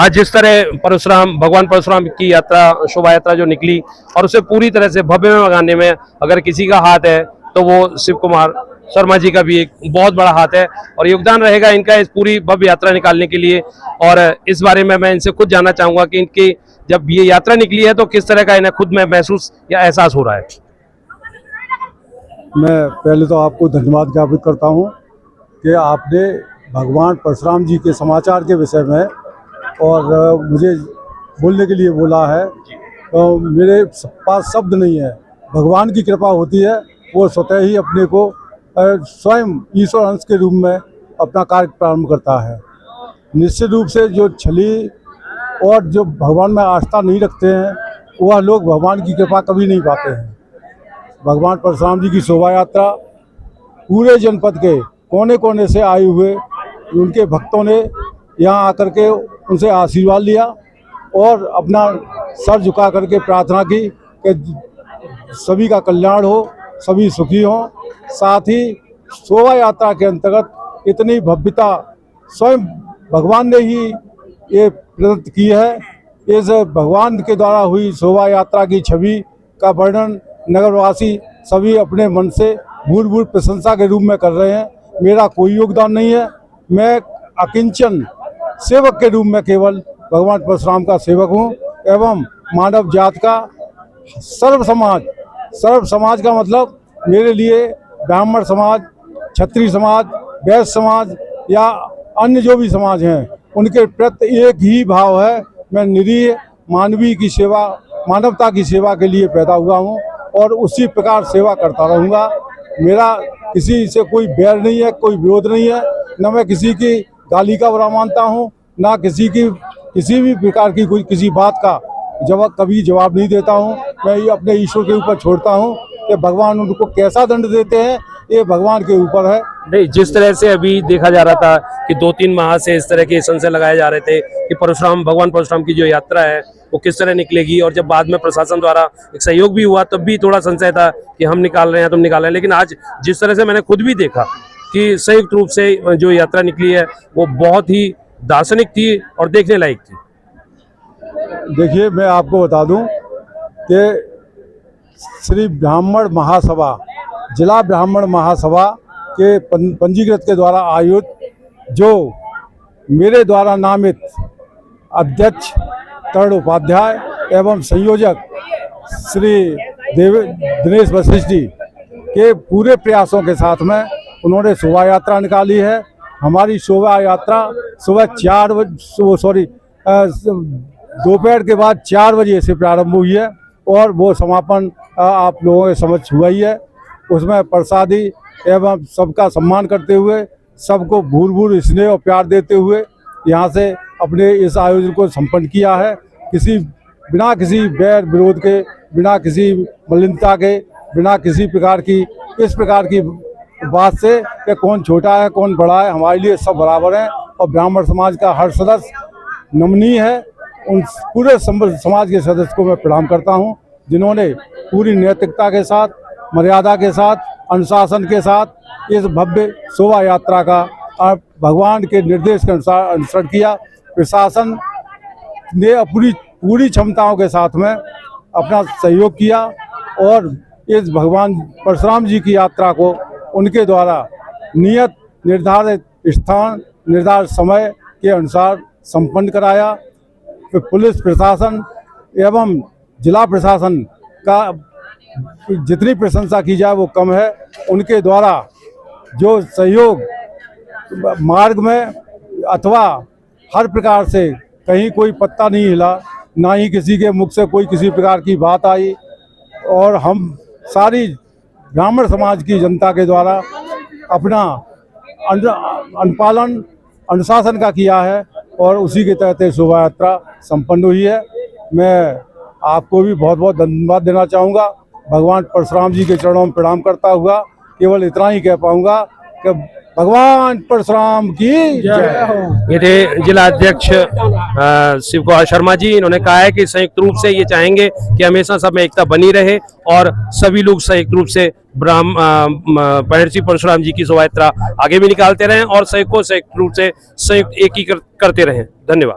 आज जिस तरह भगवान परशुराम की यात्रा, शोभा यात्रा जो निकली और उसे पूरी तरह से भव्य में लगाने में अगर किसी का हाथ है तो वो शिव कुमार शर्मा जी का भी एक बहुत बड़ा हाथ है और योगदान रहेगा इनका इस पूरी भव्य यात्रा निकालने के लिए। और इस बारे में मैं इनसे खुद जानना चाहूंगा कि इनकी जब ये यात्रा निकली है तो किस तरह का इन्हें खुद में महसूस या एहसास हो रहा है। मैं पहले तो आपको धन्यवाद ज्ञापित करता हूं कि आपने भगवान परशुराम जी के समाचार के विषय में और मुझे बोलने के लिए बोला है। मेरे पास शब्द नहीं है। भगवान की कृपा होती है, वो स्वतः ही अपने को स्वयं ईश्वर अंश के रूप में अपना कार्य प्रारंभ करता है। निश्चित रूप से जो छली और जो भगवान में आस्था नहीं रखते हैं वह लोग भगवान की कृपा कभी नहीं पाते हैं। भगवान परशुराम जी की शोभा यात्रा पूरे जनपद के कोने कोने से आए हुए उनके भक्तों ने यहाँ आकर के उनसे आशीर्वाद लिया और अपना सर झुका करके प्रार्थना की कि सभी का कल्याण हो, सभी सुखी हों। साथ ही शोभा यात्रा के अंतर्गत इतनी भव्यता स्वयं भगवान ने ही ये प्रदत्त की है। इस भगवान के द्वारा हुई शोभा यात्रा की छवि का वर्णन नगरवासी सभी अपने मन से भूल भूल प्रशंसा के रूप में कर रहे हैं। मेरा कोई योगदान नहीं है। मैं अकिंचन सेवक के रूप में केवल भगवान परशुराम का सेवक हूँ एवं मानव जात का सर्व समाज का मतलब मेरे लिए ब्राह्मण समाज, क्षत्रिय समाज, वैश्य समाज या अन्य जो भी समाज हैं उनके प्रति एक ही भाव है। मैं निरीह मानवीय की सेवा, मानवता की सेवा के लिए पैदा हुआ हूँ और उसी प्रकार सेवा करता रहूँगा। मेरा किसी से कोई बैर नहीं है, कोई विरोध नहीं है। न मैं किसी की गाली का बुरा मानता हूँ, ना किसी भी प्रकार की कोई किसी बात का कभी जवाब नहीं देता हूँ। मैं ये अपने ईश्वर के ऊपर छोड़ता हूँ कि भगवान उनको कैसा दंड देते हैं ये भगवान के ऊपर है। नहीं, जिस तरह से अभी देखा जा रहा था कि 2-3 माह से इस तरह के संशय लगाए जा रहे थे कि भगवान परशुराम की जो यात्रा है वो किस तरह निकलेगी, और जब बाद में प्रशासन द्वारा एक सहयोग भी हुआ तब भी थोड़ा संशय था कि हम निकाल रहे हैं, तुम निकाल रहे हैं। लेकिन आज जिस तरह से मैंने खुद भी देखा कि संयुक्त रूप से जो यात्रा निकली है वो बहुत ही दार्शनिक थी और देखने लायक थी। देखिए, मैं आपको बता दूं कि श्री ब्राह्मण महासभा, जिला ब्राह्मण महासभा के पंजीकृत के द्वारा आयोजित जो मेरे द्वारा नामित अध्यक्ष तरुण उपाध्याय एवं संयोजक श्री दिनेश वशिष्ठ जी के पूरे प्रयासों के साथ में उन्होंने शोभा यात्रा निकाली है। हमारी शोभा यात्रा सुबह दोपहर के बाद 4 बजे से प्रारंभ हुई है और वो समापन आप लोगों के समझ हुआ ही है। उसमें प्रसादी एवं सबका सम्मान करते हुए, सबको भूल भूल स्नेह और प्यार देते हुए यहाँ से अपने इस आयोजन को संपन्न किया है। बिना किसी बैर विरोध के, बिना किसी मलिनता के, बिना किसी प्रकार की इस प्रकार की बात से कि कौन छोटा है कौन बड़ा है, हमारे लिए सब बराबर हैं और ब्राह्मण समाज का हर सदस्य नमनीय है। उन पूरे समाज के सदस्य को मैं प्रणाम करता हूं जिन्होंने पूरी नैतिकता के साथ, मर्यादा के साथ, अनुशासन के साथ इस भव्य शोभा यात्रा का भगवान के निर्देश के अनुसार अनुसरण किया। प्रशासन ने अपनी पूरी क्षमताओं के साथ में अपना सहयोग किया और इस भगवान परशुराम जी की यात्रा को उनके द्वारा नियत निर्धारित स्थान, निर्धारित समय के अनुसार संपन्न कराया। फिर पुलिस प्रशासन एवं जिला प्रशासन का जितनी प्रशंसा की जाए वो कम है। उनके द्वारा जो सहयोग मार्ग में अथवा हर प्रकार से कहीं कोई पत्ता नहीं हिला, ना ही किसी के मुख से कोई किसी प्रकार की बात आई और हम सारी ब्राह्मण समाज की जनता के द्वारा अपना अनुपालन अनुशासन का किया है और उसी के तहत शोभा यात्रा संपन्न हुई है। मैं आपको भी बहुत बहुत धन्यवाद देना चाहूँगा। भगवान परशुराम जी के चरणों में प्रणाम करता हुआ केवल इतना ही कह पाऊँगा कि भगवान परशुराम की जय हो। ये थे जिला अध्यक्ष शिव कुमार शर्मा जी। इन्होंने कहा है कि संयुक्त रूप से ये चाहेंगे कि हमेशा सब में एकता बनी रहे और सभी लोग संयुक्त रूप से महर्षि परशुराम जी की शोभा यात्रा आगे भी निकालते रहें और संयुक्त रूप से संयुक्त एक ही करते रहें। धन्यवाद।